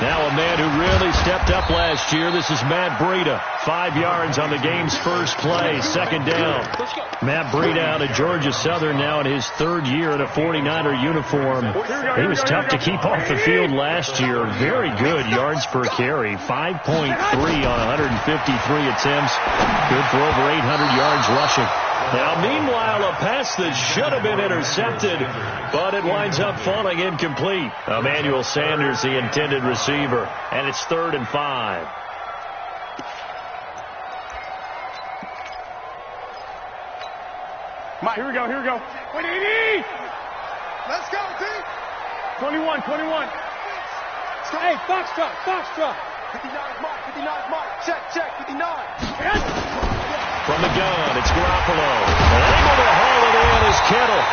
Now a man who really stepped up last year. This is Matt Breida. 5 yards on the game's first play. Second down. Matt Breida out of Georgia Southern now in his 3rd year in a 49er uniform. He was tough to keep off the field last year. Very good yards per carry. 5.3 on 153 attempts. Good for over 800 yards rushing. Now, meanwhile, a pass that should have been intercepted, but it winds up falling incomplete. Emmanuel Sanders, the intended receiver, and it's 3rd and 5. Mike, here we go. 180! Let's go, D! 21. Hey, box truck. 59 is Mike. Check, 59. Yes! From the gun, it's Garoppolo. And able to haul it in is Kittle.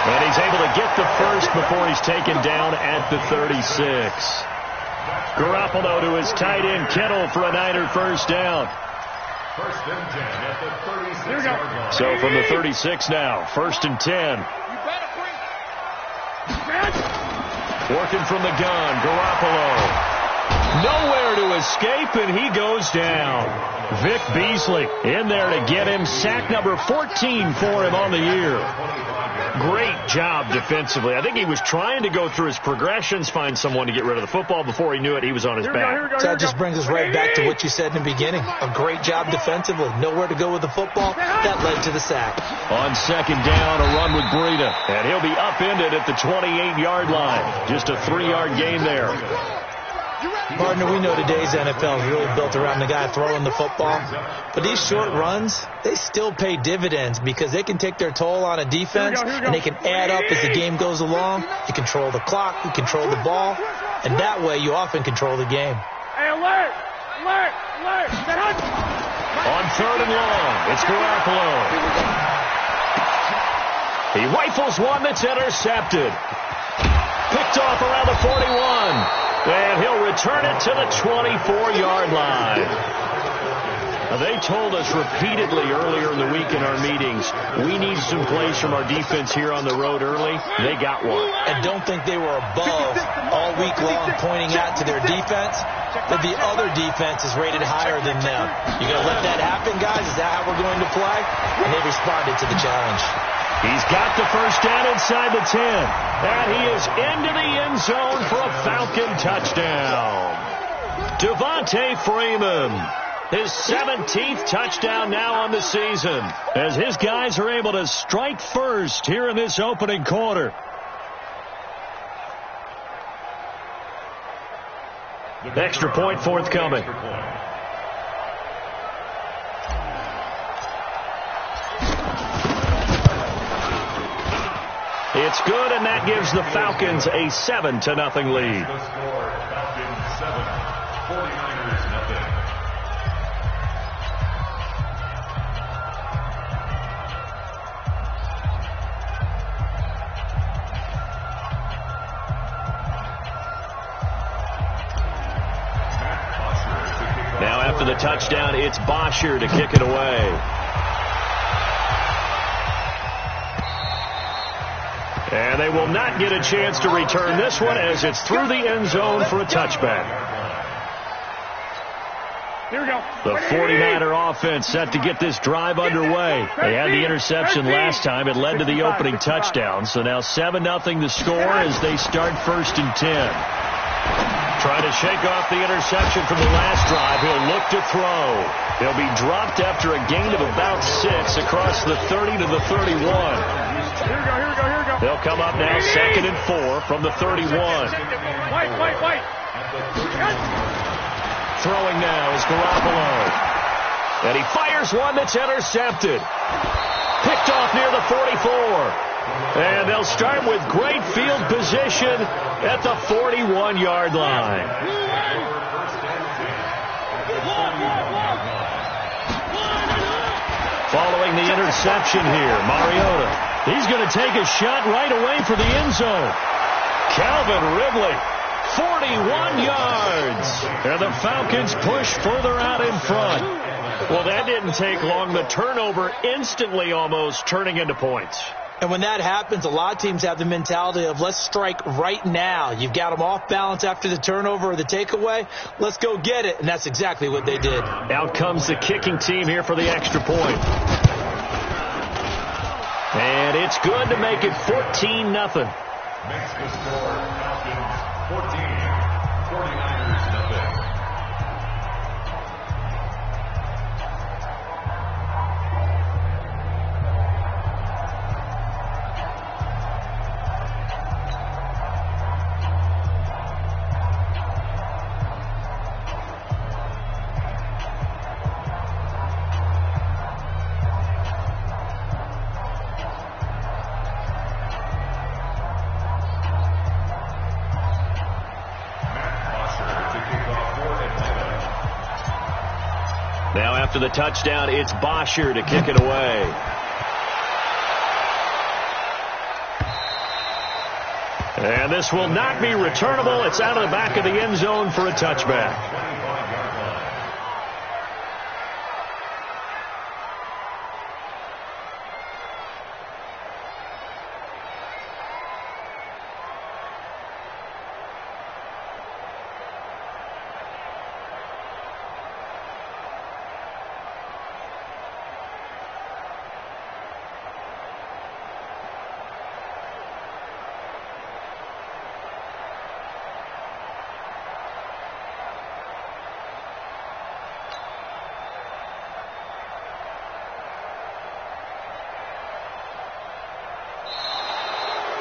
And he's able to get the first before he's taken down at the 36. Garoppolo to his tight end, Kittle, for a Niner first down. First and 10 at the 36 yard line. So from the 36 now, 1st and 10. Working from the gun, Garoppolo. Nowhere to escape, and he goes down. Vic Beasley in there to get him. Sack number 14 for him on the year. Great job defensively. I think he was trying to go through his progressions, find someone to get rid of the football. Before he knew it, he was on his back. So that just brings us right back to what you said in the beginning. A great job defensively. Nowhere to go with the football. That led to the sack. On second down, a run with Breida. And he'll be upended at the 28-yard line. Just a 3-yard gain there. Partner, we know today's NFL is really built around the guy throwing the football. But these short runs, they still pay dividends because they can take their toll on a defense, and they can add up as the game goes along. You control the clock, you control the ball, and that way you often control the game. Hey, alert! On 3rd and long, it's Garoppolo. He rifles one that's intercepted. Picked off around the 41. And he'll return it to the 24-yard line. Now, they told us repeatedly earlier in the week in our meetings, we need some plays from our defense here on the road early. They got one. And don't think they were above all week long pointing out to their defense that the other defense is rated higher than them. You going to let that happen, guys? Is that how we're going to play? And they responded to the challenge. He's got the first down inside the 10. And he is into the end zone for a Falcon touchdown. Devontae Freeman, his 17th touchdown now on the season, as his guys are able to strike first here in this opening quarter. Extra point forthcoming. It's good, and that gives the Falcons a 7-0 lead. The score, Falcons 7, 49ers nothing. Now after the touchdown, it's Bosher to kick it away. And they will not get a chance to return this one as it's through the end zone for a touchback. Here we go. The 49er offense set to get this drive underway. They had the interception last time. It led to the opening touchdown. So now 7-0 the score as they start 1st and 10. Trying to shake off the interception from the last drive. He'll look to throw. He'll be dropped after a gain of about 6 across the 30 to the 31. Here we go. They'll come up now 2nd and 4 from the 31. White. Throwing now is Garoppolo. And he fires one that's intercepted. Picked off near the 44. And they'll start with great field position at the 41-yard line. Following the interception here, Mariota. He's going to take a shot right away for the end zone. Calvin Ridley, 41 yards. And the Falcons push further out in front. Well, that didn't take long. The turnover instantly almost turning into points. And when that happens, a lot of teams have the mentality of let's strike right now. You've got them off balance after the turnover or the takeaway. Let's go get it. And that's exactly what they did. Out comes the kicking team here for the extra point. And it's good to make it 14-0. Makes the score Falcons 14, 49ers nothing. Now after the touchdown, it's Bosher to kick it away. And this will not be returnable. It's out of the back of the end zone for a touchback.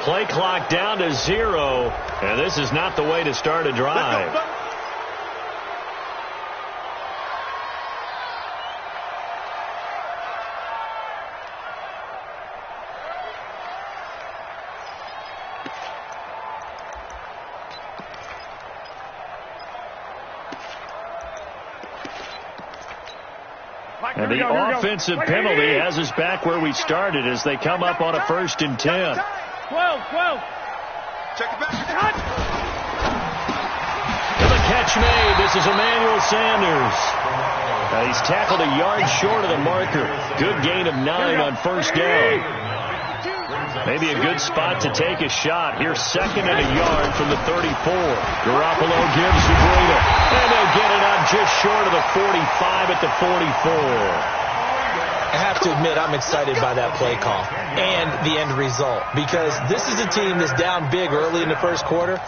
Play clock down to 0, and this is not the way to start a drive. And the offensive penalty has us back where we started as they come up on a 1st and 10. 12. Check it back. And the catch made. This is Emmanuel Sanders. He's tackled a yard short of the marker. Good gain of 9 on 1st down. Maybe a good spot to take a shot. Here's 2nd and a yard from the 34. Garoppolo gives to Breida. And they'll get it out just short of the 45 at the 44. I have to admit, I'm excited by that play call and the end result because this is a team that's down big early in the 1st quarter,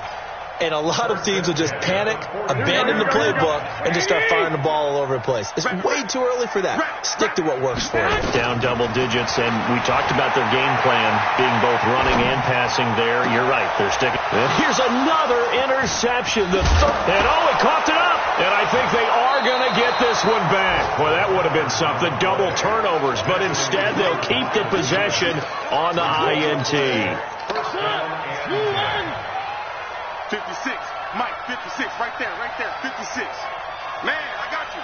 and a lot of teams will just panic, abandon the playbook, and just start firing the ball all over the place. It's way too early for that. Stick to what works for you. Down double digits, and we talked about their game plan being both running and passing there. You're right. They're sticking. And here's another interception. And he coughed it up. And I think they are going to get this one back. Well, that would have been something. Double turnovers. But instead, they'll keep the possession on the INT. 56. Mike, 56. Right there. 56. Man, I got you.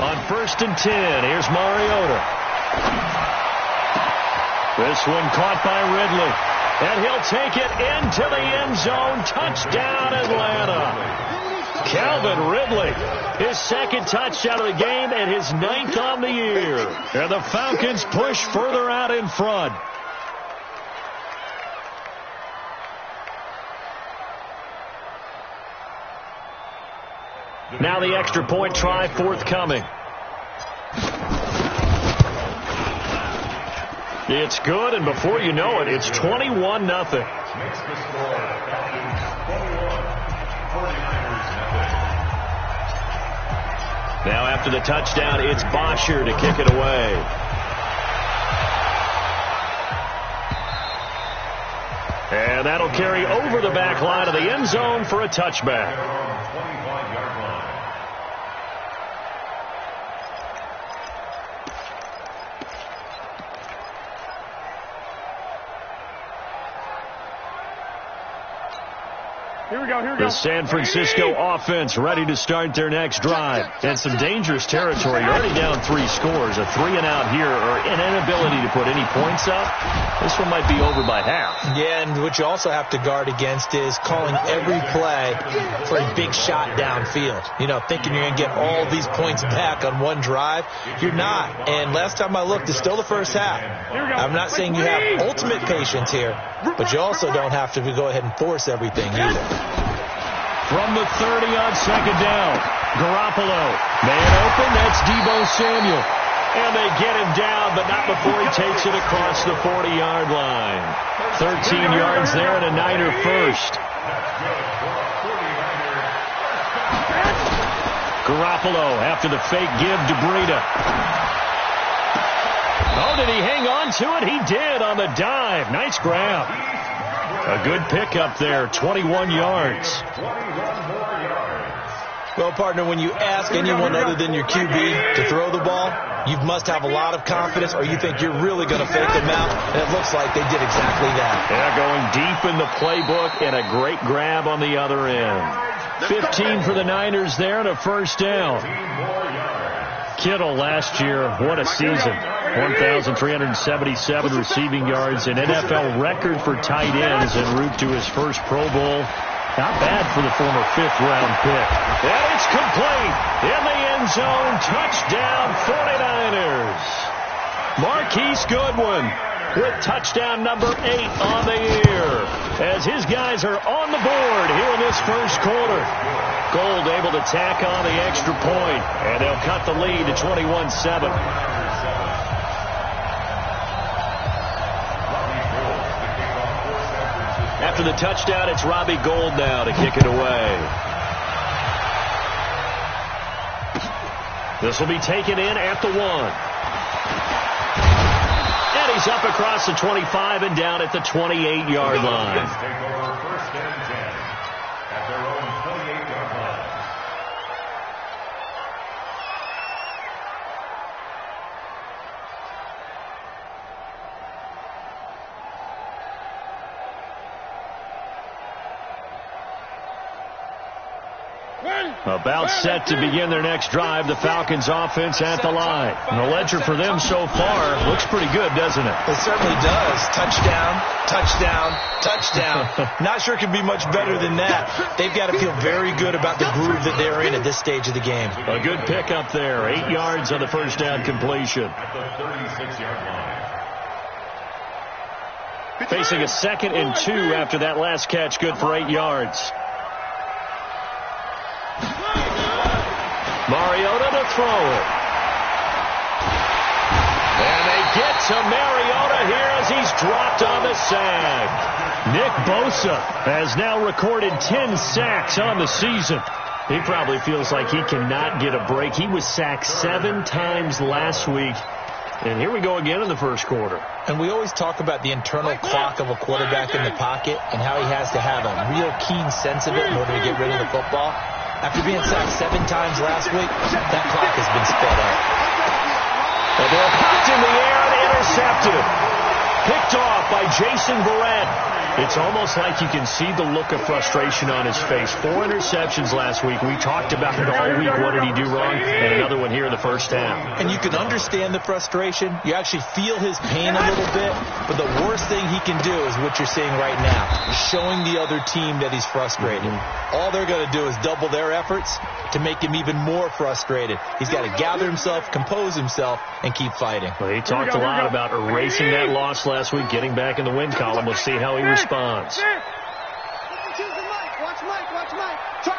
On 1st and 10, here's Mariota. This one caught by Ridley. And he'll take it into the end zone. Touchdown, Atlanta. Calvin Ridley, his 2nd touchdown of the game and his 9th on the year. And the Falcons push further out in front. Now the extra point try forthcoming. It's good, and before you know it, it's 21-0. Now after the touchdown, it's Bosher to kick it away. And that'll carry over the back line of the end zone for a touchback. The San Francisco offense ready to start their next drive. And some dangerous territory. You're already down 3 scores. A 3-and-out here, or an inability to put any points up. This one might be over by half. Yeah, and what you also have to guard against is calling every play for a big shot downfield. You know, thinking you're going to get all these points back on one drive. You're not. And last time I looked, it's still the first half. I'm not saying you have ultimate patience here, but you also don't have to go ahead and force everything either. From the 30 on second down, Garoppolo. Man open, that's Deebo Samuel. And they get him down, but not before he takes it across the 40-yard line. 13 yards there and a Niner first. Garoppolo after the fake give to Breida. Oh, did he hang on to it? He did on the dive. Nice grab. A good pickup there, 21 yards. Well, partner, when you ask anyone other than your QB to throw the ball, you must have a lot of confidence, or you think you're really going to fake them out, and it looks like they did exactly that. Yeah, going deep in the playbook, and a great grab on the other end. 15 for the Niners there, and a first down. Kittle last year, what a season. 1,377 receiving yards, an NFL record for tight ends en route to his first Pro Bowl. Not bad for the former 5th-round pick. And it's complete. In the end zone, touchdown 49ers. Marquise Goodwin with touchdown number 8 on the year, as his guys are on the board here in this first quarter. Gold able to tack on the extra point, and they'll cut the lead to 21-7. After the touchdown, it's Robbie Gould now to kick it away. This will be taken in at the 1. And he's up across the 25 and down at the 28-yard line. About set to begin their next drive, the Falcons offense at the line. And the ledger for them so far looks pretty good, doesn't it? It certainly does. Touchdown, touchdown, touchdown. Not sure it can be much better than that. They've got to feel very good about the groove that they're in at this stage of the game. A good pickup there. 8 yards on the first down completion. Facing a 2nd and 2 after that last catch. Good for 8 yards. Mariota to throw it. And they get to Mariota here as he's dropped on the sack. Nick Bosa has now recorded 10 sacks on the season. He probably feels like he cannot get a break. He was sacked 7 times last week. And here we go again in the first quarter. And we always talk about the internal clock of a quarterback in the pocket and how he has to have a real keen sense of it in order to get rid of the football. After being sacked 7 times last week, that clock has been sped up. The ball popped in the air and intercepted. Picked off by Jason Verrett. It's almost like you can see the look of frustration on his face. 4 interceptions last week. We talked about it all week. What did he do wrong? And another one here in the first half. And you can understand the frustration. You actually feel his pain a little bit. But the worst thing he can do is what you're seeing right now. Showing the other team that he's frustrated. All they're going to do is double their efforts to make him even more frustrated. He's got to gather himself, compose himself, and keep fighting. Well, he talked a lot about erasing that loss last week, getting back in the win column. We'll see how he responds.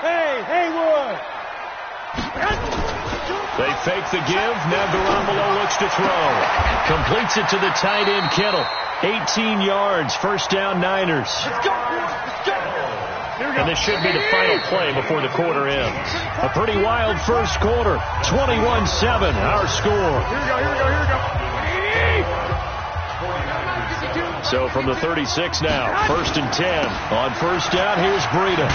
Hey, Haywood! They fake the give. Now Garoppolo looks to throw. Completes it to the tight end, Kittle. 18 yards. First down, Niners. And this should be the final play before the quarter ends. A pretty wild first quarter. 21-7, our score. Here we go. So from the 36 now, 1st and 10. On first down, here's Breida.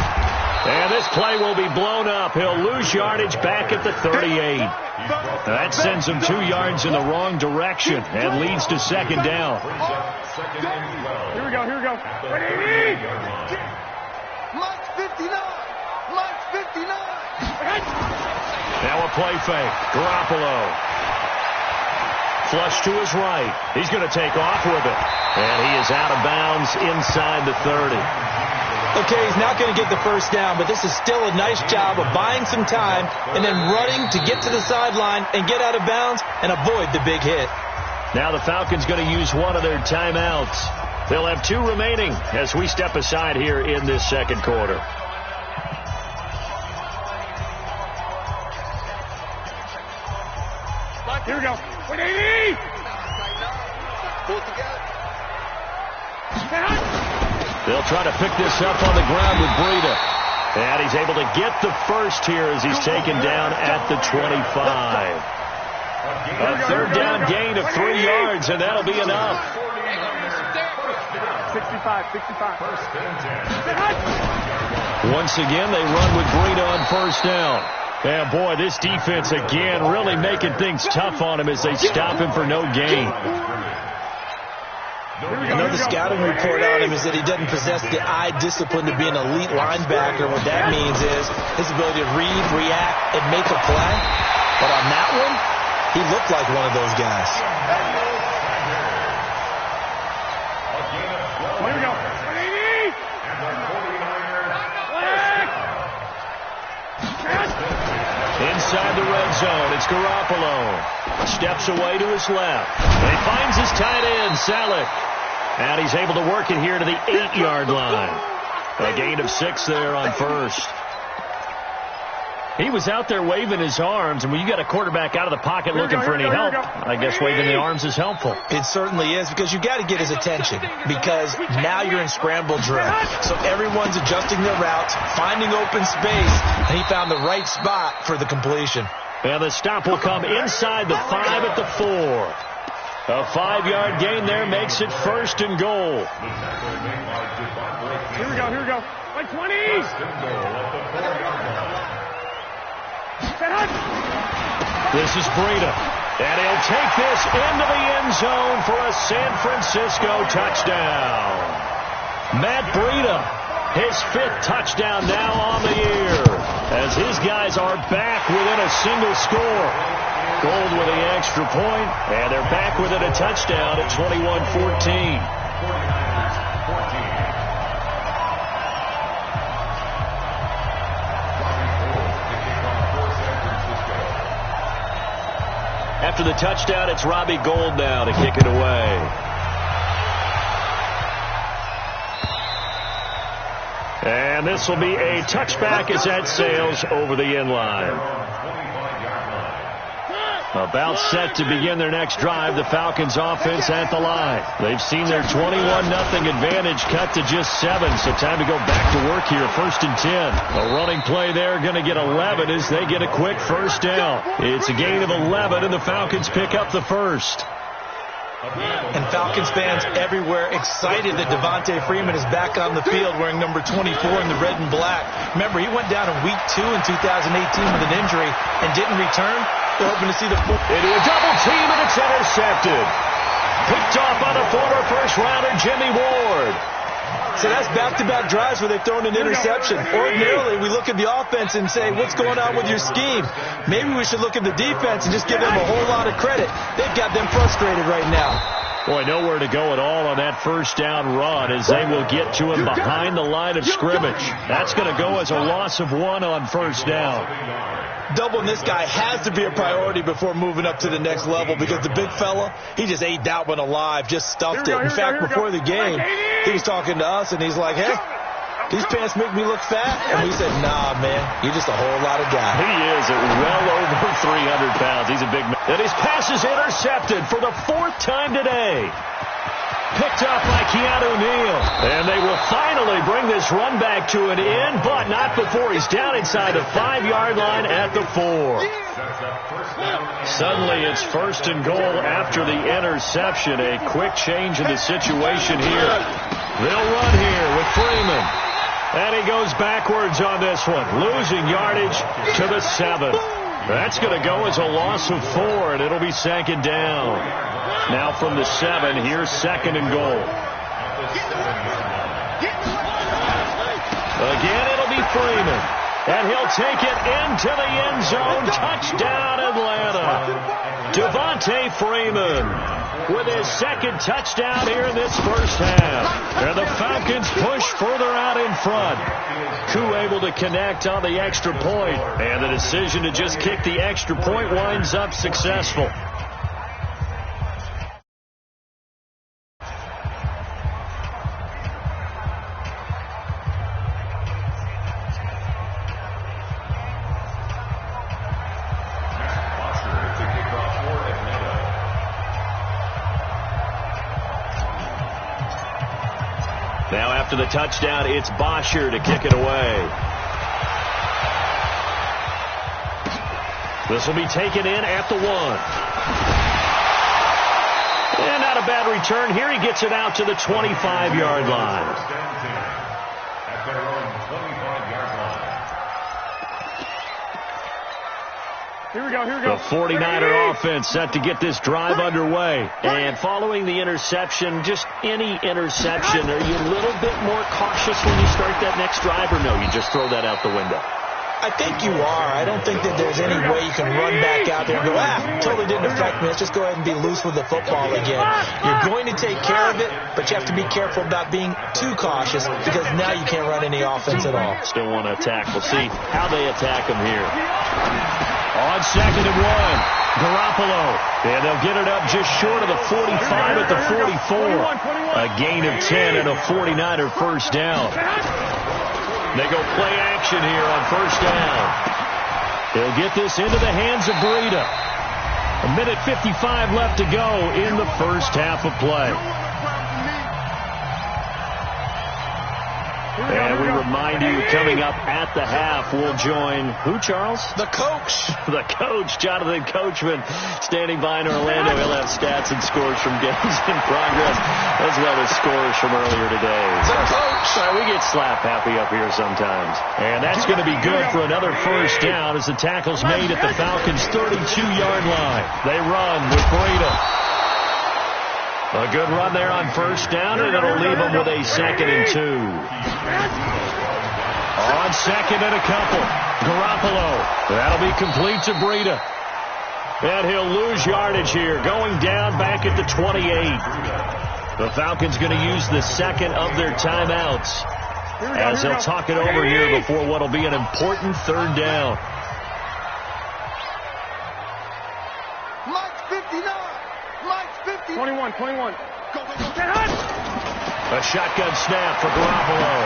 And this play will be blown up. He'll lose yardage back at the 38. That sends him 2 yards in the wrong direction and leads to second down. Here we go. 59. Mike's 59. Now a play fake. Garoppolo. Flush to his right. He's going to take off with it. And he is out of bounds inside the 30. Okay, he's not going to get the first down, but this is still a nice job of buying some time and then running to get to the sideline and get out of bounds and avoid the big hit. Now the Falcons going to use one of their timeouts. They'll have 2 remaining as we step aside here in this second quarter. Here we go. 180. Pull it together. They'll try to pick this up on the ground with Breida. And he's able to get the first here as he's taken down at the 25. A third down gain of 3 yards, and that'll be enough. 65. Once again, they run with Breida on first down. And boy, this defense again really making things tough on him as they stop him for no gain. Another scouting report on him is that he doesn't possess the eye discipline to be an elite linebacker. What that means is his ability to read, react, and make a play. But on that one, he looked like one of those guys. Here we go. 180. Inside the red zone, it's Garoppolo. Steps away to his left. And he finds his tight end, Salek. And he's able to work it here to the 8-yard line. A gain of 6 there on first. He was out there waving his arms, and when you got a quarterback out of the pocket looking for any help, I guess waving the arms is helpful. It certainly is, because you got to get his attention, because now you're in scramble drill. So everyone's adjusting their routes, finding open space, and he found the right spot for the completion. And the stop will come inside the 5 at the 4. A 5-yard gain there makes it first and goal. Here we go. 120. This is Breida. And he'll take this into the end zone for a San Francisco touchdown. Matt Breida, his 5th touchdown now on the year, as his guys are back within a single score. Gold with the extra point, and they're back within a touchdown at 21-14. After the touchdown, it's Robbie Gould now to kick it away. And this will be a touchback as that sails over the end line. About set to begin their next drive, the Falcons offense at the line. They've seen their 21-0 advantage cut to just 7, so time to go back to work here. 1st and 10. A running play there, going to get 11 as they get a quick first down. It's a gain of 11, and the Falcons pick up the first. And Falcons fans everywhere excited that Devontae Freeman is back on the field wearing number 24 in the red and black. Remember, he went down in week 2 in 2018 with an injury and didn't return. They're hoping to see the into a double team, and it's intercepted. Picked off by the former first-rounder Jimmy Ward. So that's back-to-back drives where they've thrown an interception. Ordinarily, we look at the offense and say, what's going on with your scheme? Maybe we should look at the defense and just give them a whole lot of credit. They've got them frustrated right now. Boy, nowhere to go at all on that first down run as they will get to him behind the line of scrimmage. That's going to go as a loss of 1 on first down. Doubling this guy has to be a priority before moving up to the next level, because the big fella, he just ate that one alive, just stuffed it. In fact, before the game, he was talking to us, and he's like, hey, these pants make me look fat. And we said, nah, man, you're just a whole lot of guy. He is at well over 300 pounds. He's a big man. And his pass is intercepted for the 4th time today. Picked up by Keanu Neal. And they will finally bring this run back to an end, but not before he's down inside the 5-yard line at the 4. Suddenly it's 1st and goal after the interception. A quick change in the situation here. They'll run here with Freeman. And he goes backwards on this one, losing yardage to the 7. That's going to go as a loss of 4, and it'll be 2nd down. Now from the 7, here's 2nd and goal. Again, it'll be Freeman. And he'll take it into the end zone. Touchdown, Atlanta. Devontae Freeman with his second touchdown here in this first half. And the Falcons push further out in front. Koo able to connect on the extra point. And the decision to just kick the extra point winds up successful. Now after the touchdown, it's Bosher to kick it away. This will be taken in at the 1. And not a bad return. Here he gets it out to the 25-yard line. At their own 25-yard line. Here we go, here we go. The 49er offense set to get this drive underway. And following the interception, just any interception, are you a little bit more cautious when you start that next drive, or no, you just throw that out the window? I think you are. I don't think that there's any way you can run back out there and go, totally didn't affect me. Let's just go ahead and be loose with the football again. You're going to take care of it, but you have to be careful about being too cautious because now you can't run any offense at all. Still want to attack. We'll see how they attack him here. On 2nd and 1, Garoppolo. And they'll get it up just short of the 45 at the 44. A gain of 10 and a 49er first down. They go play action here on first down. They'll get this into the hands of Breida. 1:55 left to go in the first half of play. And we remind you, coming up at the half, we'll join who, Charles? The coach. The coach, Jonathan Coachman, standing by in Orlando. He'll have stats and scores from games in progress, as well as scores from earlier today. The coach. We get slap happy up here sometimes. And that's going to be good for another first down as the tackle's made at the Falcons' 32-yard line. They run with Breida. A good run there on first down, and it'll leave them with a 2nd and 2. On 2nd and a couple, Garoppolo. That'll be complete to Breida. And he'll lose yardage here, going down back at the 28. The Falcons going to use the second of their timeouts as they'll talk it over here before what will be an important third down. Mike's 59. 21. Go. A shotgun snap for Garoppolo.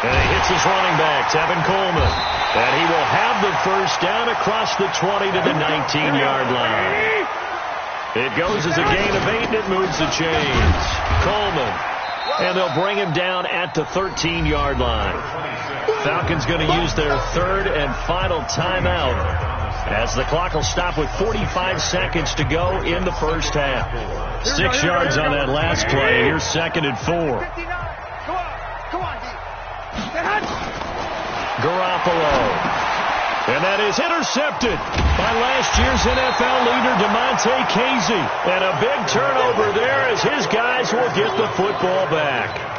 And he hits his running back, Tevin Coleman. And he will have the first down across the 20 to the 19-yard line. It goes as a gain of 8, and it moves the chains. Coleman. And they'll bring him down at the 13-yard line. Falcons going to use their third and final timeout as the clock will stop with 45 seconds to go in the first half. 6 yards on that last play. Here's 2nd and 4. Garoppolo. And that is intercepted by last year's NFL leader, DeMonte Casey. And a big turnover there as his guys will get the football back.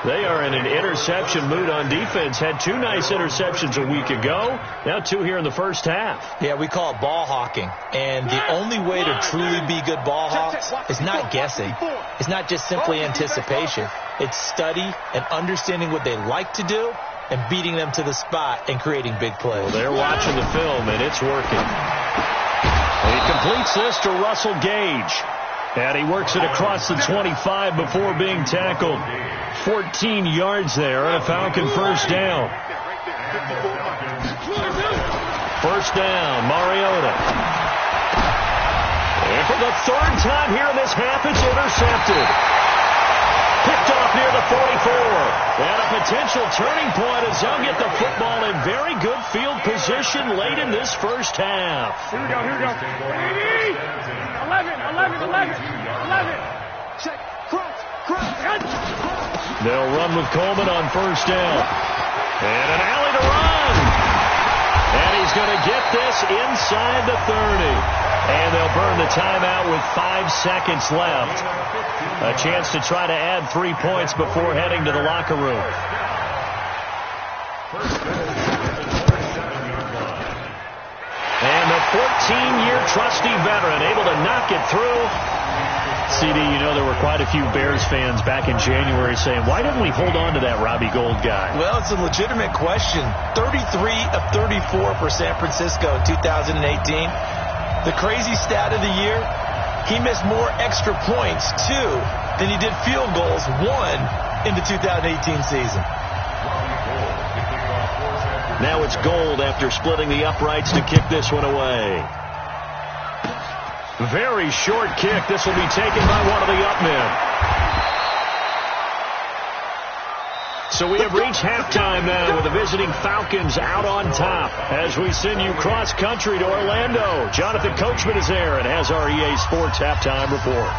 They are in an interception mood on defense. Had 2 nice interceptions a week ago. Now 2 here in the first half. Yeah, we call it ball hawking. And the only way to truly be good ball hawks is not guessing. It's not just simply anticipation. It's study and understanding what they like to do and beating them to the spot and creating big plays. Well, they're watching the film, and it's working. And he completes this to Russell Gage. And he works it across the 25 before being tackled. 14 yards there and a Falcon first down. First down, Mariota. And for the 3rd time here in this half, it's intercepted. Picked off near the 44. And a potential turning point as they'll get the football in very good field position late in this first half. Here we go. 11. Check. Crunch. They'll run with Coleman on first down. And an alley to run. And he's going to get this inside the 30. And they'll burn the timeout with 5 seconds left. A chance to try to add 3 points before heading to the locker room. And the 14-year trusty veteran able to knock it through. CD, you know there were quite a few Bears fans back in January saying, why didn't we hold on to that Robbie Gould guy? Well, it's a legitimate question. 33 of 34 for San Francisco in 2018. The crazy stat of the year, he missed more extra points, 2, than he did field goals, 1, in the 2018 season. Now it's Gould after splitting the uprights to kick this one away. Very short kick. This will be taken by one of the up men. So we have reached halftime now with the visiting Falcons out on top as we send you cross country to Orlando. Jonathan Coachman is there and has our EA Sports halftime report.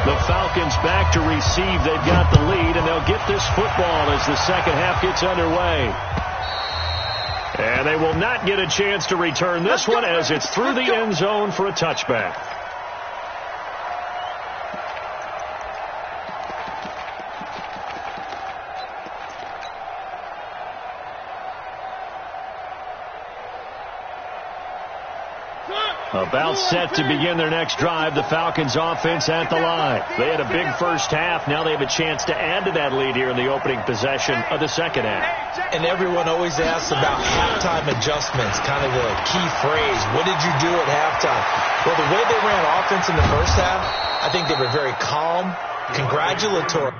The Falcons back to receive. They've got the lead, and they'll get this football as the second half gets underway. And they will not get a chance to return this one as it's through the end zone for a touchback. About set to begin their next drive, the Falcons offense at the line. They had a big first half. Now they have a chance to add to that lead here in the opening possession of the second half. And everyone always asks about halftime adjustments, kind of the key phrase. What did you do at halftime? Well, the way they ran offense in the first half, I think they were very calm, congratulatory.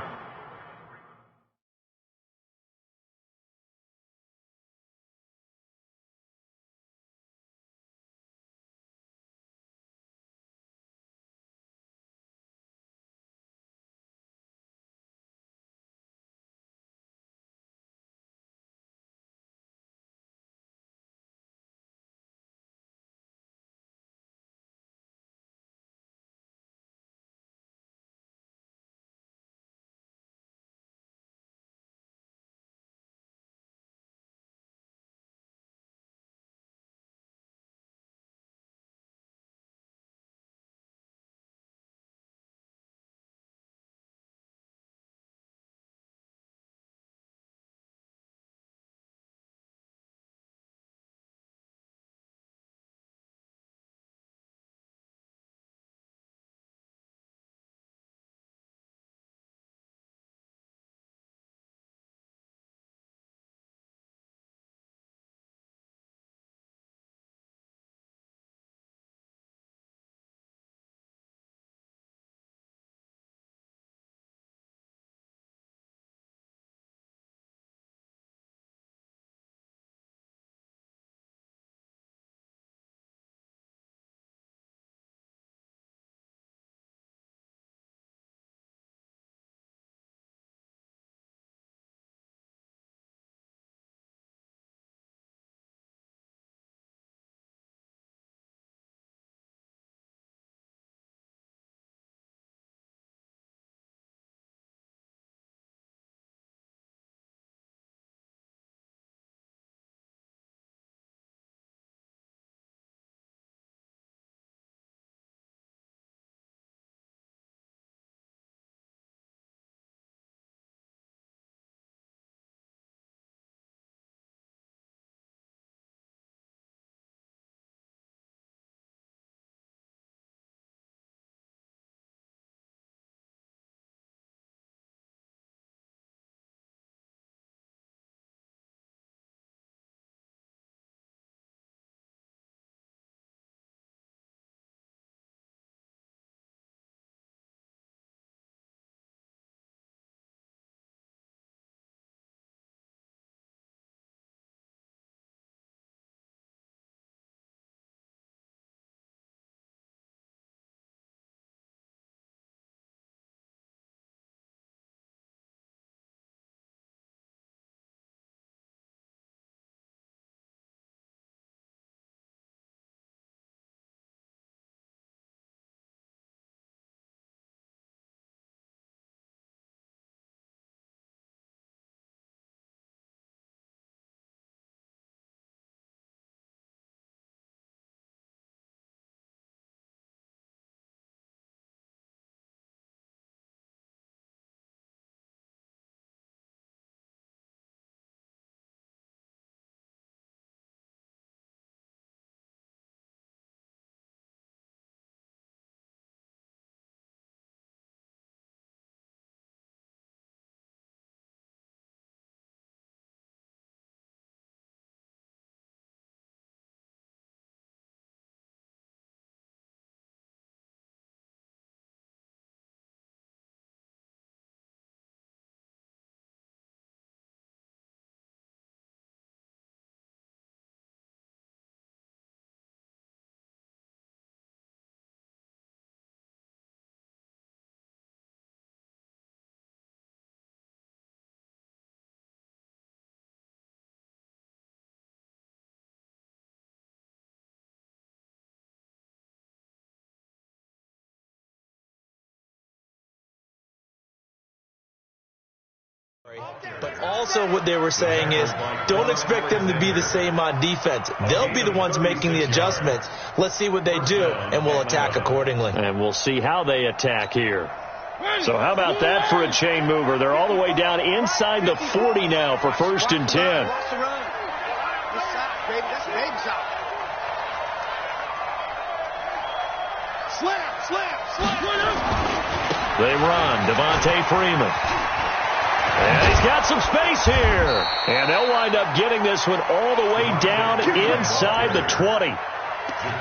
But also what they were saying is, don't expect them to be the same on defense. They'll be the ones making the adjustments. Let's see what they do, and we'll attack accordingly. And we'll see how they attack here. So how about that for a chain mover? They're all the way down inside the 40 now for 1st and 10. They run. Devontae Freeman. And he's got some space here. And they'll wind up getting this one all the way down inside the 20.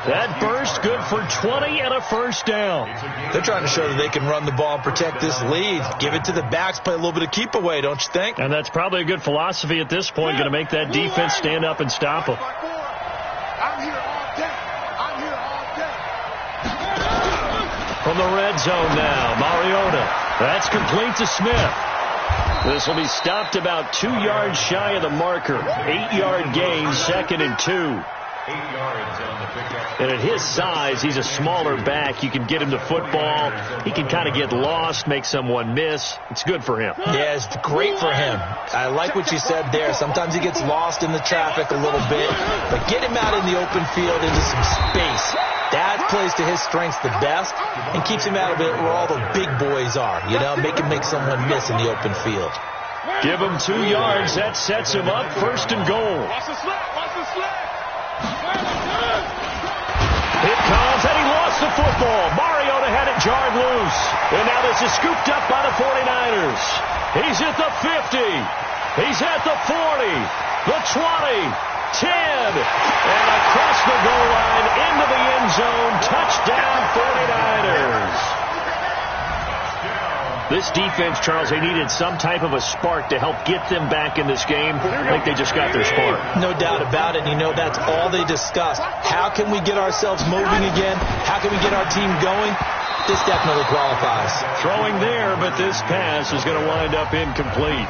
That burst good for 20 and a 1st down. They're trying to show that they can run the ball and protect this lead. Give it to the backs, play a little bit of keep away, don't you think? And that's probably a good philosophy at this point, going to make that defense stand up and stop them. I'm here all day. I'm here all day. From the red zone now, Mariota. That's complete to Smith. This will be stopped about 2 yards shy of the marker. 8-yard gain, 2nd and 2. 8 yards on the pickup. And at his size, he's a smaller back. You can get him to football. He can kind of get lost, make someone miss. It's good for him. Yeah, it's great for him. I like what you said there. Sometimes he gets lost in the traffic a little bit. But get him out in the open field into some space. That plays to his strengths the best and keeps him out of it where all the big boys are. You know, make him make someone miss in the open field. Give him 2 yards. That sets him up 1st and goal. Watch the slap. Watch the slap. It comes, and he lost the football. Mariota had it jarred loose. And now this is scooped up by the 49ers. He's at the 50. He's at the 40. The 20. 10. And across the goal line into the end zone. Touchdown 49ers. This defense, Charles, they needed some type of a spark to help get them back in this game. I think they just got their spark. No doubt about it. You know, that's all they discussed. How can we get ourselves moving again? How can we get our team going? This definitely qualifies. Throwing there, but this pass is going to wind up incomplete.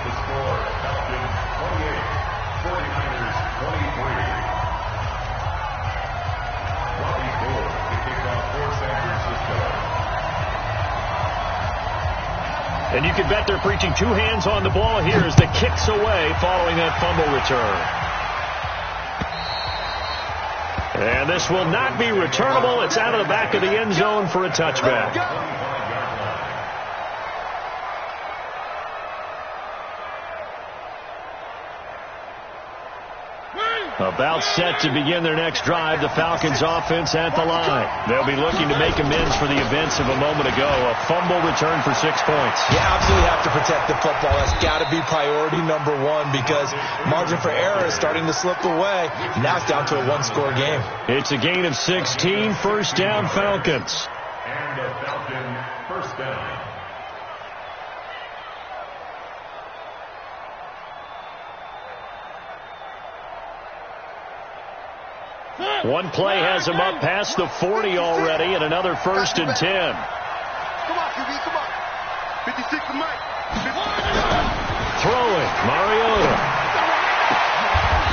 And you can bet they're preaching 2 hands on the ball here as the kick's away following that fumble return. And this will not be returnable. It's out of the back of the end zone for a touchback. About set to begin their next drive, the Falcons offense at the line. They'll be looking to make amends for the events of a moment ago. A fumble return for 6 points. You absolutely have to protect the football. That's got to be priority number 1 because margin for error is starting to slip away. Now it's down to a 1-score game. It's a gain of 16, 1st down Falcons. And a Falcon 1st down. One play has him up past the 40 already, and another 1st and 10. Come on, QB, come on. 56 to Mike. Throwing, Mariota.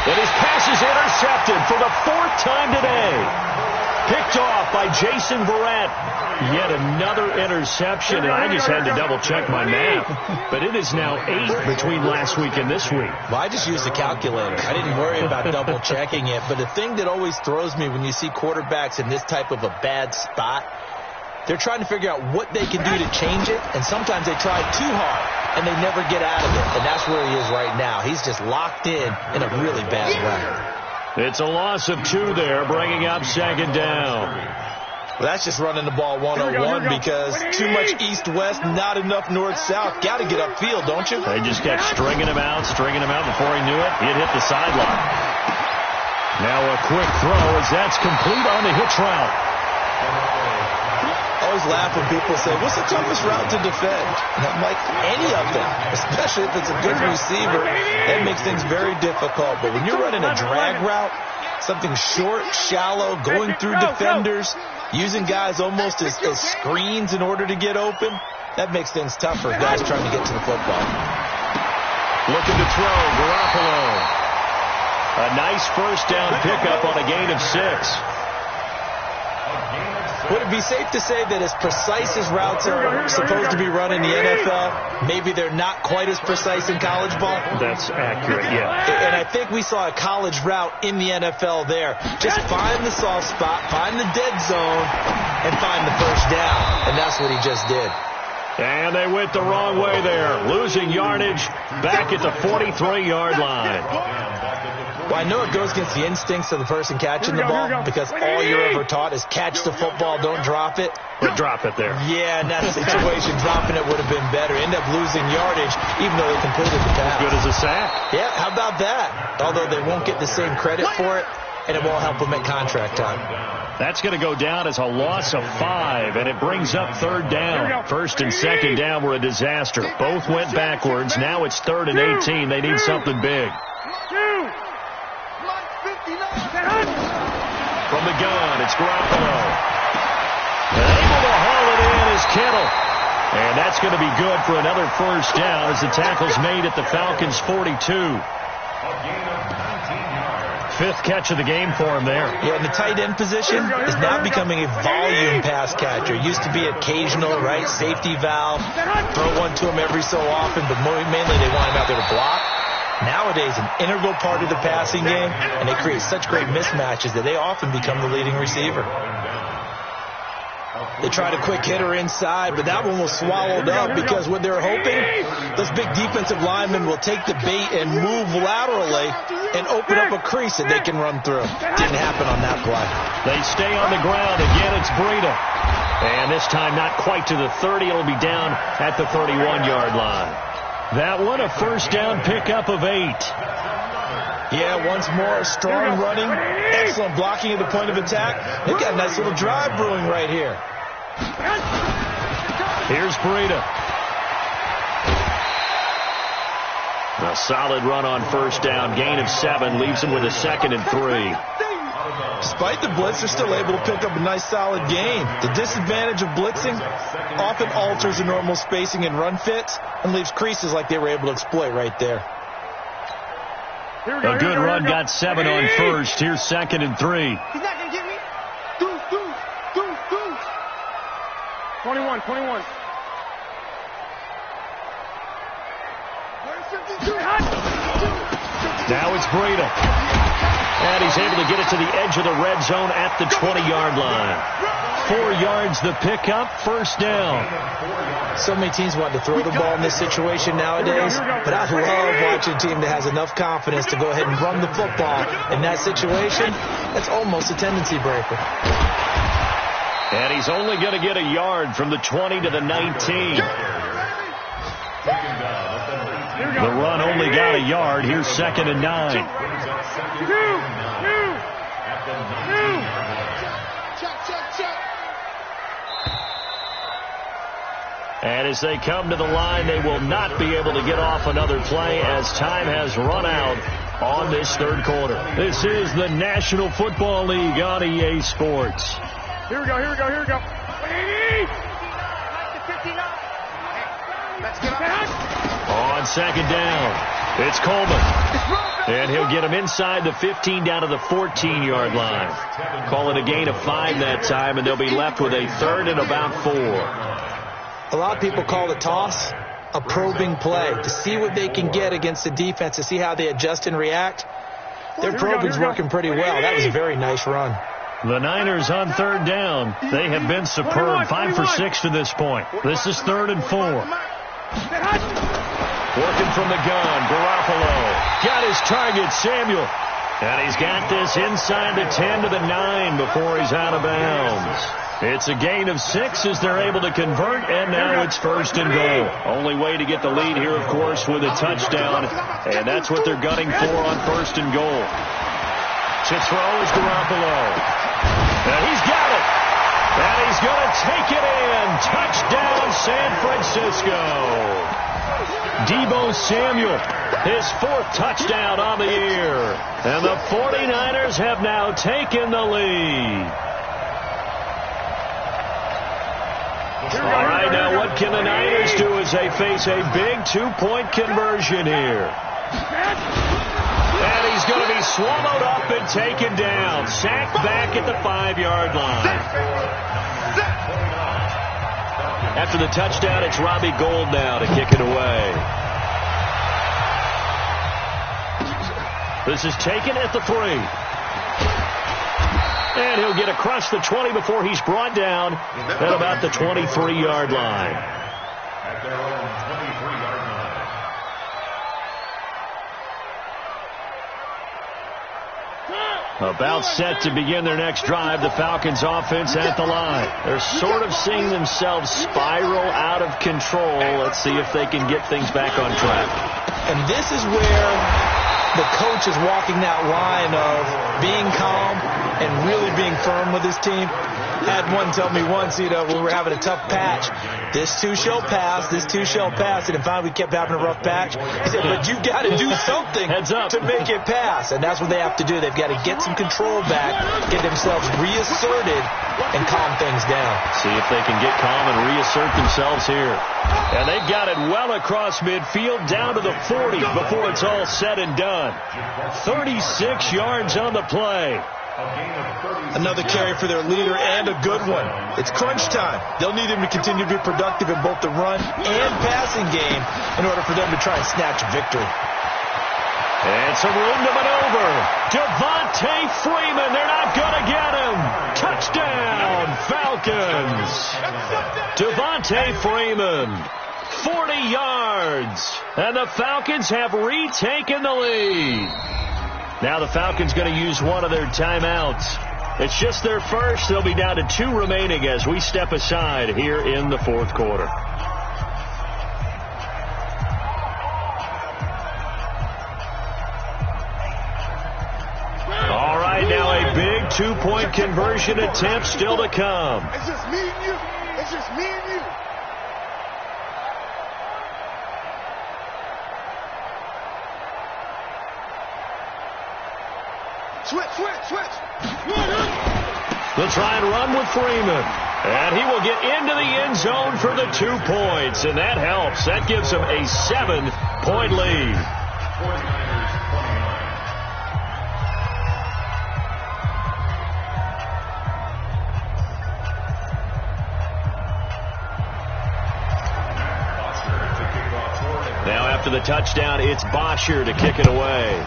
And his pass is intercepted for the 4th time today. Picked off by Jason Verrett. Yet another interception, and I just had to double-check my math. But it is now 8 between last week and this week. Well, I just used a calculator. I didn't worry about double-checking it. But the thing that always throws me when you see quarterbacks in this type of a bad spot, they're trying to figure out what they can do to change it, and sometimes they try too hard, and they never get out of it. And that's where he is right now. He's just locked in a really bad way. It's a loss of 2 there, bringing up 2nd down. Well, that's just running the ball 101 because too much east-west, not enough north-south. Got to get upfield, don't you? They just kept stringing him out before he knew it. He'd hit the sideline. Now a quick throw as that's complete on the hitch route. I always laugh when people say, what's the toughest route to defend? And I'm like, any of them, especially if it's a good receiver. That makes things very difficult. But when you're running a drag route, something short, shallow, going through defenders, using guys almost as screens in order to get open, that makes things tough for guys trying to get to the football. Looking to throw, Garoppolo. A nice 1st down pickup on a gain of 6. Would it be safe to say that as precise as routes are supposed to be run in the NFL, maybe they're not quite as precise in college ball? That's accurate, yeah. And I think we saw a college route in the NFL there. Just find the soft spot, find the dead zone, and find the first down. And that's what he just did. And they went the wrong way there, losing yardage back at the 43-yard line. Well, I know it goes against the instincts of the person catching the ball because all you're ever taught is catch the football, don't drop it. But drop it there. Yeah, in that situation, dropping it would have been better. End up losing yardage, even though they completed the pass. As good as a sack. Yeah, how about that? Although they won't get the same credit for it, and it won't help them at contract time. That's going to go down as a loss of 5, and it brings up third down. First and second down were a disaster. Both went backwards. Now it's 3rd and 18. They need something big. From the gun, it's Garoppolo. Able to haul it in is Kittle. And that's going to be good for another first down as the tackle's made at the Falcons' 42. 5th catch of the game for him there. Yeah, and the tight end position is now becoming a volume pass catcher. Used to be occasional, right, safety valve. Throw one to him every so often, but mainly they want him out there to block. Nowadays, an integral part of the passing game, and they create such great mismatches that they often become the leading receiver. They tried a quick hitter inside, but that one was swallowed up because what they're hoping, those big defensive linemen will take the bait and move laterally and open up a crease that they can run through. Didn't happen on that play. They stay on the ground. Again, it's Breida. And this time not quite to the 30. It'll be down at the 31-yard line. That one, a first down pickup of 8. Yeah, once more, strong running, excellent blocking at the point of attack. They've got a nice little drive brewing right here. Here's Breida. A solid run on first down. Gain of 7 leaves him with a 2nd and 3. Despite the blitz, they're still able to pick up a nice solid gain. The disadvantage of blitzing often alters the normal spacing and run fits and leaves creases like they were able to exploit right there. A good run got 7 on first. Here's 2nd and 3. He's not going to get me. Deuce. 21. Now it's Breida. And he's able to get it to the edge of the red zone at the 20-yard line. 4 yards the pickup, first down. So many teams want to throw the ball in this situation nowadays, but I love watching a team that has enough confidence to go ahead and run the football. In that situation, that's almost a tendency breaker. And he's only going to get a yard from the 20 to the 19. The run only got a yard. Here's 2nd and 9. And as they come to the line, they will not be able to get off another play as time has run out on this third quarter. This is the National Football League on EA Sports. Here we go. Let's get on second down, it's Coleman. And he'll get him inside the 15 down to the 14-yard line. Call it a gain of 5 that time, and they'll be left with a 3rd and about 4. A lot of people call the toss a probing play to see what they can get against the defense, to see how they adjust and react. Their probing's working pretty well. That was a very nice run. The Niners on 3rd down. They have been superb, 5 for 6 to this point. This is 3rd and 4. Working from the gun, Garoppolo. Got his target, Samuel. And he's got this inside the 10 to the 9 before he's out of bounds. It's a gain of 6 as they're able to convert, and now it's 1st and goal. Only way to get the lead here, of course, with a touchdown, and that's what they're gunning for on 1st and goal. To throw is Garoppolo. And he's got it. And he's going to take it in. Touchdown, San Francisco. Deebo Samuel, his 4th touchdown on the year. And the 49ers have now taken the lead. All right, now what can the Niners do as they face a big 2-point conversion here? And he's going to be he's swallowed up and taken down. Sacked back at the 5-yard line. After the touchdown, it's Robbie Gould now to kick it away. This is taken at the 3. And he'll get across the 20 before he's brought down at about the 23-yard line. At their own 23-yard line. About set to begin their next drive, the Falcons offense at the line. They're sort of seeing themselves spiral out of control. Let's see if they can get things back on track. And this is where the coach is walking that line of being calm and really being firm with his team. Had one tell me once, when we were having a tough patch, this too shall pass, this too shall pass. And finally we kept having a rough patch. He said, but you've got to do something to make it pass. And that's what they have to do. They've got to get some control back, get themselves reasserted, and calm things down. See if they can get calm and reassert themselves here. And they've got it well across midfield, down to the 40 before it's all said and done. 36 yards on the play. Another carry for their leader, and a good one. It's crunch time. They'll need him to continue to be productive in both the run and passing game in order for them to try and snatch victory. And some room to maneuver. Devontae Freeman, they're not going to get him. Touchdown, Falcons. Devontae Freeman, 40 yards. And the Falcons have retaken the lead. Now the Falcons going to use one of their timeouts. It's just their first. They'll be down to 2 remaining as we step aside here in the 4th quarter. All right, now a big 2-point conversion attempt still to come. It's just me and you. It's just me and you. Switch. They'll try and run with Freeman. And he will get into the end zone for the 2 points. And that helps. That gives them a 7-point lead. 49ers 29. Now after the touchdown, it's Bosher to kick it away.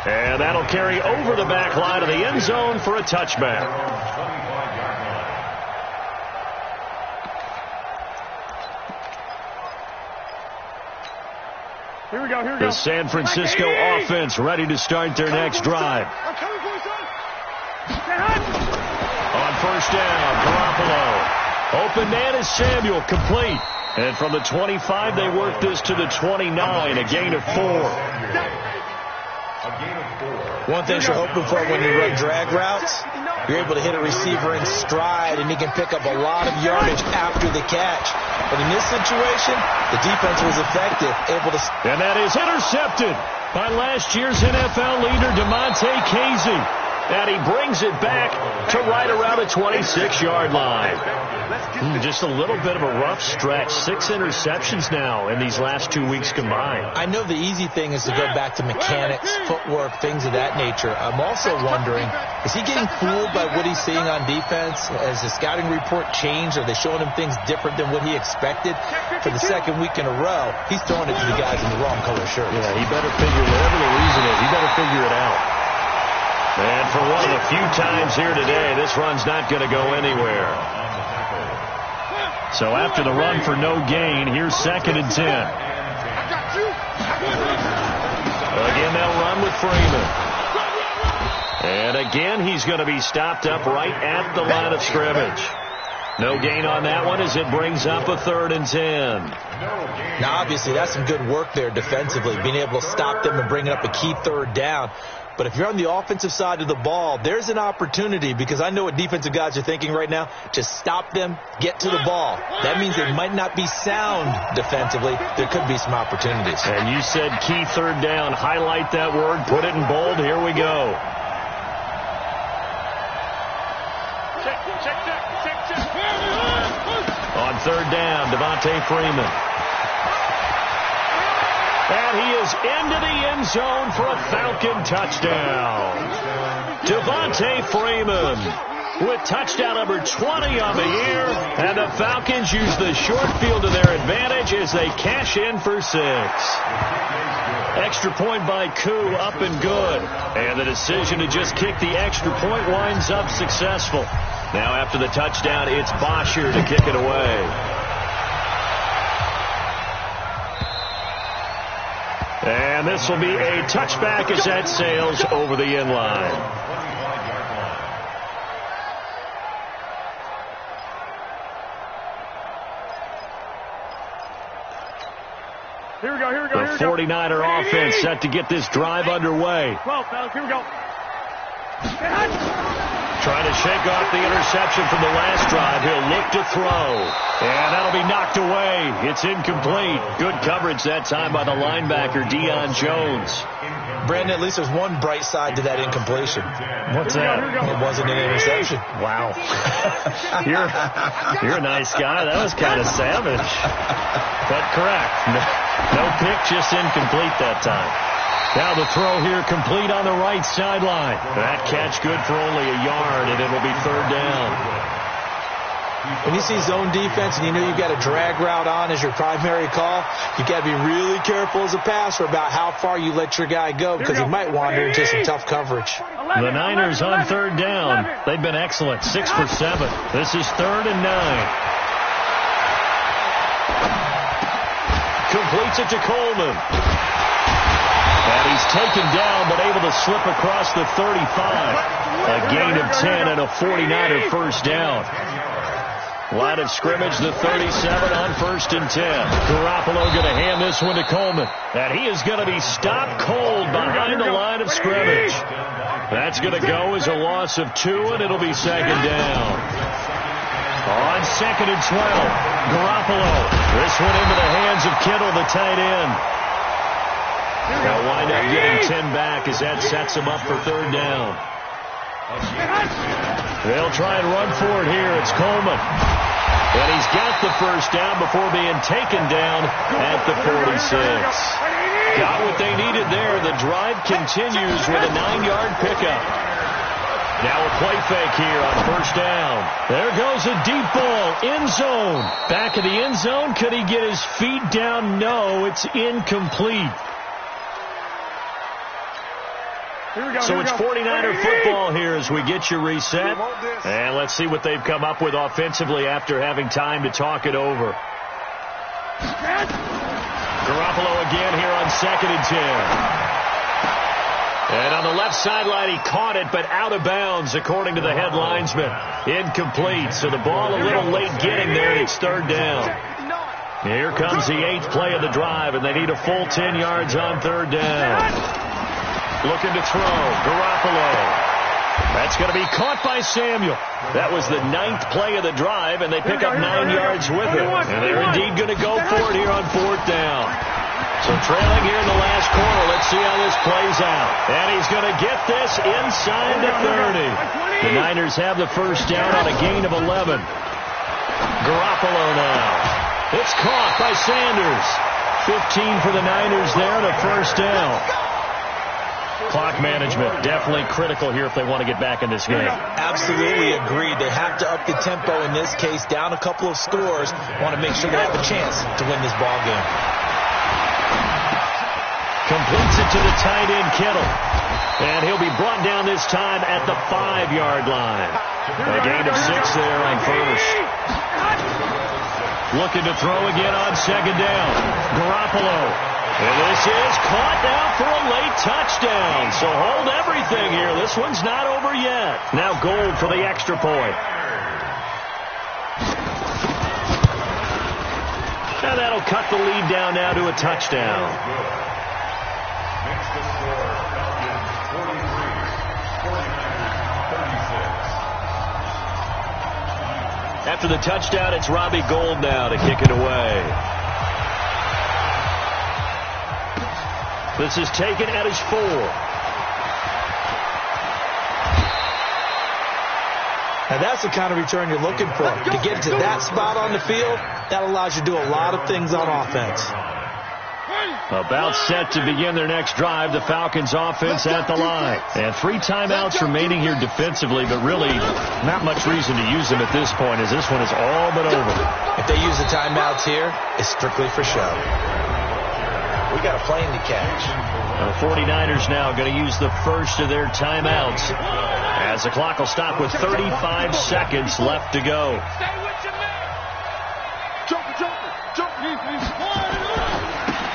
And that'll carry over the back line of the end zone for a touchback. Here we go. The San Francisco offense ready to start their next drive. I'm coming for you, son. On first down, Garoppolo. Open man is Samuel, complete. And from the 25, they work this to the 29, a gain of 4. One thing you're hoping for when you run drag routes, you're able to hit a receiver in stride, and he can pick up a lot of yardage after the catch. But in this situation, the defense was effective, able to... And that is intercepted by last year's NFL leader, Damontae Kazee. And he brings it back to right around the 26-yard line. Just a little bit of a rough stretch. 6 interceptions now in these last 2 weeks combined. I know the easy thing is to go back to mechanics, footwork, things of that nature. I'm also wondering, is he getting fooled by what he's seeing on defense? Has the scouting report changed? Are they showing him things different than what he expected? For the second week in a row, he's throwing it to the guys in the wrong color shirts. Yeah, he better figure, whatever the reason is, he better figure it out. And for one of the few times here today, this run's not going to go anywhere. So after the run for no gain, here's 2nd and 10. Again, they'll run with Freeman. And again, he's going to be stopped up right at the line of scrimmage. No gain on that one as it brings up a 3rd and 10. Now, obviously, that's some good work there defensively, being able to stop them and bringing up a key 3rd down. But if you're on the offensive side of the ball, there's an opportunity, because I know what defensive guys are thinking right now, to stop them, get to the ball. That means they might not be sound defensively. There could be some opportunities. And you said key 3rd down. Highlight that word. Put it in bold. Here we go. Check. On 3rd down, Devontae Freeman. and he is into the end zone for a Falcon touchdown. Devontae Freeman with touchdown number 20 on the year, and the Falcons use the short field to their advantage as they cash in for 6. Extra point by Koo, up and good. And the decision to just kick the extra point winds up successful. Now after the touchdown, it's Bosher to kick it away. And this will be a touchback as that sails over the end line. Here we go, here we go, the 49er offense set to get this drive underway. 12, fellas, here we go. Trying to shake off the interception from the last drive. He'll look to throw. And that'll be knocked away. It's incomplete. Good coverage that time by the linebacker, Deion Jones. Brandon, at least there's one bright side to that incompletion. What's that? It wasn't an interception. Wow. You're a nice guy. That was kind of savage. But correct. No pick, just incomplete that time. Now the throw here complete on the right sideline. That catch good for only a yard, and it'll be third down. When you see zone defense and you know you've got a drag route on as your primary call, you've got to be really careful as a passer about how far you let your guy go because he might wander into some tough coverage. The Niners on third down. They've been excellent, 6 for 7. This is 3rd and 9. Completes it to Coleman. And he's taken down but able to slip across the 35. A gain of 10 and a 49er first down. Line of scrimmage, the 37 on 1st and 10. Garoppolo going to hand this one to Coleman. And he is going to be stopped cold behind the line of scrimmage. That's going to go as a loss of 2, and it'll be 2nd down. On 2nd and 12, Garoppolo. This one into the hands of Kittle, the tight end. They'll wind up getting 10 back as that sets them up for 3rd down. They'll try and run for it here. It's Coleman. And he's got the first down before being taken down at the 46. Got what they needed there. The drive continues with a 9-yard pickup. Now a play fake here on 1st down. There goes a deep ball, end zone. Back of the end zone. Could he get his feet down? No, it's incomplete. So it's 49er football here as we get you reset. And let's see what they've come up with offensively after having time to talk it over. Garoppolo again here on 2nd and 10. And on the left sideline, he caught it, but out of bounds, according to the head linesman. Incomplete, so the ball a little late getting there, and it's 3rd down. Here comes the 8th play of the drive, and they need a full 10 yards on 3rd down. Looking to throw, Garoppolo. That's going to be caught by Samuel. That was the 9th play of the drive, and they pick up 9 yards with it. And they're indeed going to go for it here on 4th down. So trailing here in the last quarter, let's see how this plays out. And he's going to get this inside the 30. The Niners have the first down on a gain of 11. Garoppolo now. It's caught by Sanders. 15 for the Niners there and a first down. Clock management definitely critical here if they want to get back in this game. Absolutely agreed. They have to up the tempo in this case, down a couple of scores. Want to make sure they have a chance to win this ball game. Completes it to the tight end, Kittle. And he'll be brought down this time at the 5-yard line. A gain of 6 there on 1st. Looking to throw again on 2nd down. Garoppolo. And this is caught now for a late touchdown. So hold everything here. This one's not over yet. Now Gold for the extra point. And that'll cut the lead down now to a touchdown. Makes the score Falcons 43, 49ers 36. After the touchdown, it's Robbie Gould now to kick it away. This is taken at his 4. Now that's the kind of return you're looking for. To get to that spot on the field, that allows you to do a lot of things on offense. About set to begin their next drive. The Falcons offense at the line. And 3 timeouts remaining here defensively, but really not much reason to use them at this point as this one is all but over. If they use the timeouts here, it's strictly for show. We got a plane to catch. The 49ers now going to use the first of their timeouts as the clock will stop with 35 seconds left to go.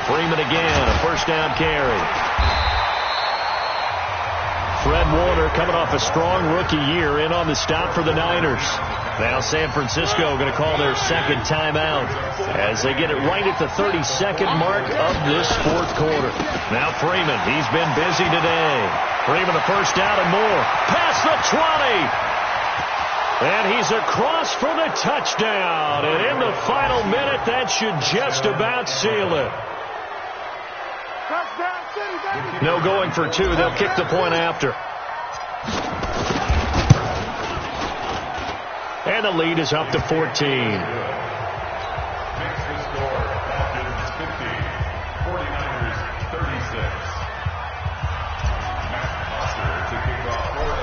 Freeman again, a first down carry. Fred Warner coming off a strong rookie year in on the stop for the Niners. Now San Francisco going to call their second timeout as they get it right at the 32nd mark of this fourth quarter. Now Freeman, he's been busy today. Freeman a first down and more. Past the 20. And he's across for the touchdown. And in the final minute, that should just about seal it. No going for 2. They'll kick the point after. And the lead is up to 14. Makes the score. Falcons 50. 49ers 36.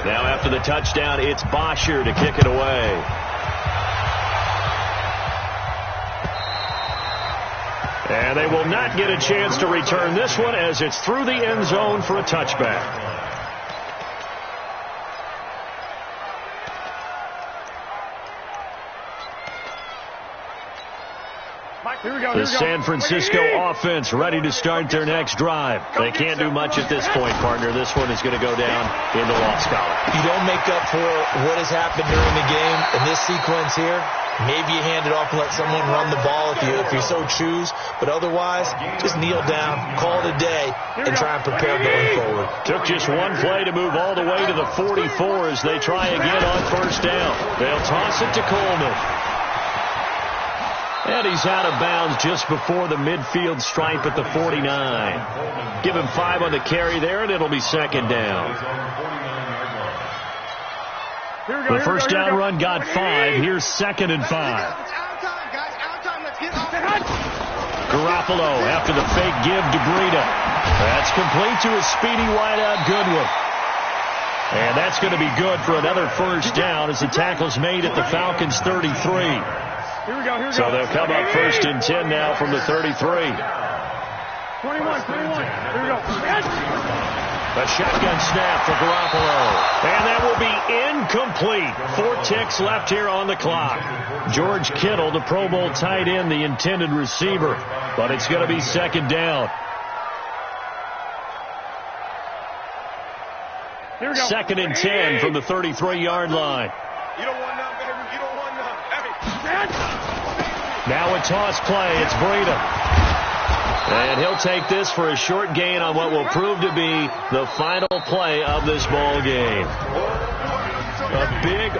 Now after the touchdown, it's Bosher to kick it away. And they will not get a chance to return this one as it's through the end zone for a touchback. The San Francisco offense ready to start their next drive. They can't do much at this point, partner. This one is going to go down in the loss column. You don't make up for what has happened during the game in this sequence here. Maybe you hand it off and let someone run the ball if you so choose. But otherwise, just kneel down, call it a day, and try and prepare going forward. Took just one play to move all the way to the 44 as they try again on first down. They'll toss it to Coleman. And he's out of bounds just before the midfield stripe at the 49. Give him 5 on the carry there, and it'll be second down. The first down run got 5. Here's 2nd and 5. Garoppolo after the fake give to Breida. That's complete to his speedy wideout Goodwin. And that's going to be good for another first down as the tackle's made at the Falcons' 33. So they'll come up 1st and 10 now from the 33. 21. Here we go. A shotgun snap for Garoppolo. And that will be incomplete. 4 ticks left here on the clock. George Kittle, the Pro Bowl tight end, the intended receiver. But it's going to be second down. 2nd and 10 from the 33-yard line. You don't want none, baby. You don't want none. Now a toss play. It's Breida. And he'll take this for a short gain on what will prove to be the final play of this ball game. A big